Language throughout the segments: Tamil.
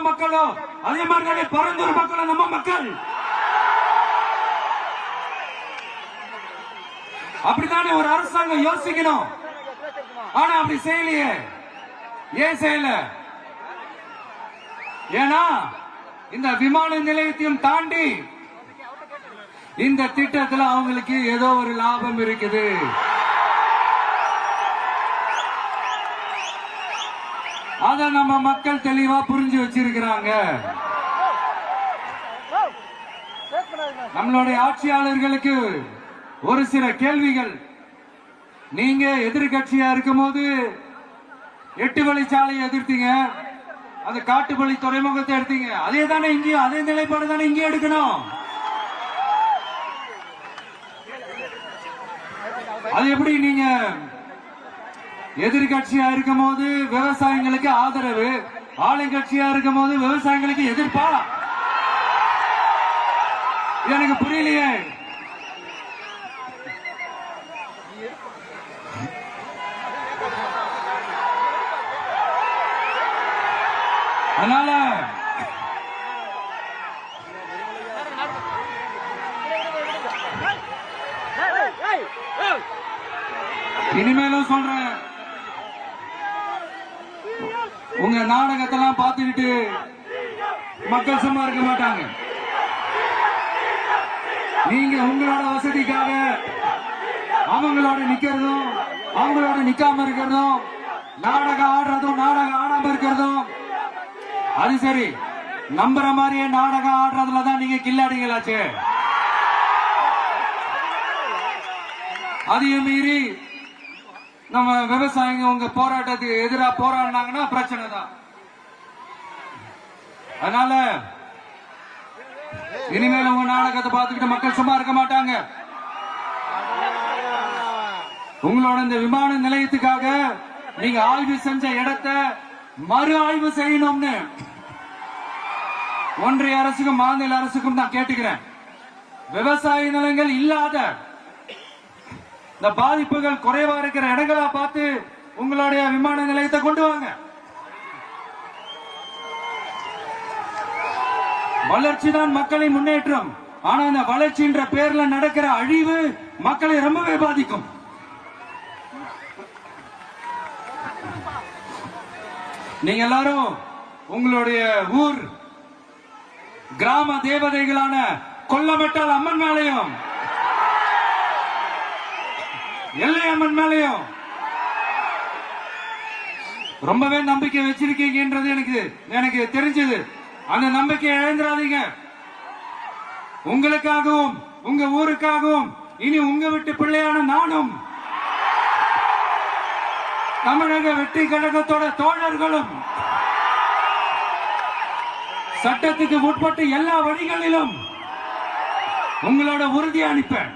மக்களும் அதே மாதிரி பரந்தூர் மக்களும் நம்ம மக்கள். அப்படித்தானே ஒரு அரசாங்கம் யோசிக்கணும். ஆனா அப்படி செய்யலையே. ஏன் செய்யல? ஏன்னா இந்த விமான நிலையத்தையும் தாண்டி இந்த திட்டத்தில் அவங்களுக்கு ஏதோ ஒரு லாபம் இருக்குது. அத நம்ம மக்கள் தெளிவா புரிஞ்சு வச்சிருக்கிறாங்க. நம்மளுடைய ஆட்சியாளர்களுக்கு ஒரு சில கேள்விகள். நீங்க எதிர்கட்சியா இருக்கும் போது 8 வழிச்சாலையை எதிர்த்தீங்க, அந்த காட்டுப்பள்ளி துறைமுகத்தை எடுத்தீங்க. அதே தானே இங்கேயும் அதே நிலைப்பாடு தானே இங்கேயும் எடுக்கணும். அது எப்படி நீங்க எதிர்கட்சியா இருக்கும் போது விவசாயிகளுக்கு ஆதரவு, ஆளுங்கட்சியா இருக்கும் போது விவசாயிகளுக்கு எதிர்ப்பா? எனக்கு புரியலையே. அதனால இனிமேலும் சொல்றேன், உங்க நாடகத்தெல்லாம் பார்த்துக்கிட்டு மக்கள் சும்மா இருக்க மாட்டாங்க. நீங்க உங்களோட வசதிக்காக அவங்களோட நிக்கிறதும் அவங்களோட நிக்காம இருக்கிறதும், நாடகம் ஆடுறதும் நாடகம் ஆடாம இருக்கிறதும், அது சரி. நம்புற மாதிரியே நாடகம் ஆடுறதுலதான் நீங்க கில்லாடிங்களாச்சு. அதையும் மீறி நம்ம விவசாயிங்க உங்க போராட்டத்துக்கு எதிராக போராடினாங்கன்னா பிரச்சனை தான். அதனால இனிமேல் உங்க நாடகத்தை பார்த்துக்கிட்டு மக்கள் சும்மா இருக்க மாட்டாங்க. உங்களோட இந்த விமான நிலையத்துக்காக நீங்க ஆய்வு செஞ்ச இடத்தை மறு ஆய்வு செய்யணும்னு ஒன்றிய அரசுக்கும் மாநில அரசுக்கும் நான் கேட்டுக்கிறேன். விவசாய நிலங்கள் இல்லாத இந்த பாதிப்புகள் குறைவா இருக்கிற இடங்களா பார்த்து உங்களுடைய விமான நிலையத்தை கொண்டு வாங்க. வளர்ச்சி தான் மக்களின் முன்னேற்றம். ஆனா இந்த வளர்ச்சின்ற பேர்ல நடக்கிற அழிவு மக்களை ரொம்பவே பாதிக்கும். நீங்க எல்லாரும் உங்களுடைய ஊர் கிராம தேவதைகளான கொல்லமெட்டால் அம்மன் மேலையும் எல்லை அம்மன் மேலையும் ரொம்பவே நம்பிக்கை வச்சிருக்கீங்கன்றது எனக்கு தெரிஞ்சது. அந்த நம்பிக்கையை இழந்துடாதீங்க. உங்களுக்காகவும் உங்க ஊருக்காகவும் இனி உங்க வீட்டு பிள்ளையான நானும் தமிழக வெற்றி கழகத்தோட தோழர்களும் சட்டத்துக்கு உட்பட்டு எல்லா வழிகளிலும் உங்களோட உறுதி அளிப்பேன்.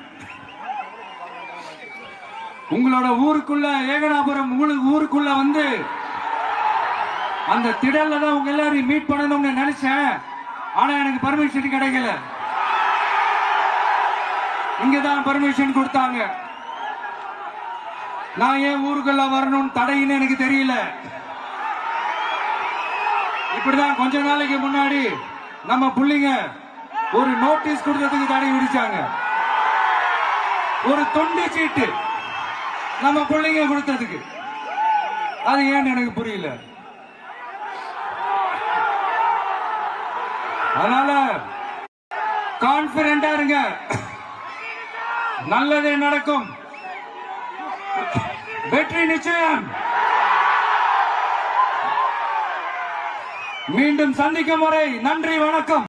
உங்களோட ஊருக்குள்ள ஏகனாபுரம் ஊருக்குள்ள வந்து அந்த திடல்ல தான் உங்க எல்லாரையும் மீட் பண்ணணும்னு நினைச்சேன். ஆனா எனக்கு பர்மிஷன் கிடைக்கல. இங்கதான் பர்மிஷன் கொடுத்தாங்க. நான் ஏன் ஊருக்குள்ள வரணும்னு தடைன்னு எனக்கு தெரியல. இப்படிதான் கொஞ்ச நாளைக்கு முன்னாடி நம்ம புள்ளிங்க ஒரு நோட்டீஸ் கொடுத்ததுக்கு தடை விதிச்சாங்க. ஒரு தொண்டு சீட்டு நம்ம பிள்ளைங்க கொடுத்ததுக்கு. அது ஏன்னு எனக்கு புரியல. அதனால கான்பிடண்டா இருங்க, நல்லதே நடக்கும், வெற்றி நிச்சயம். மீண்டும் சந்திக்கும் வரை நன்றி, வணக்கம்.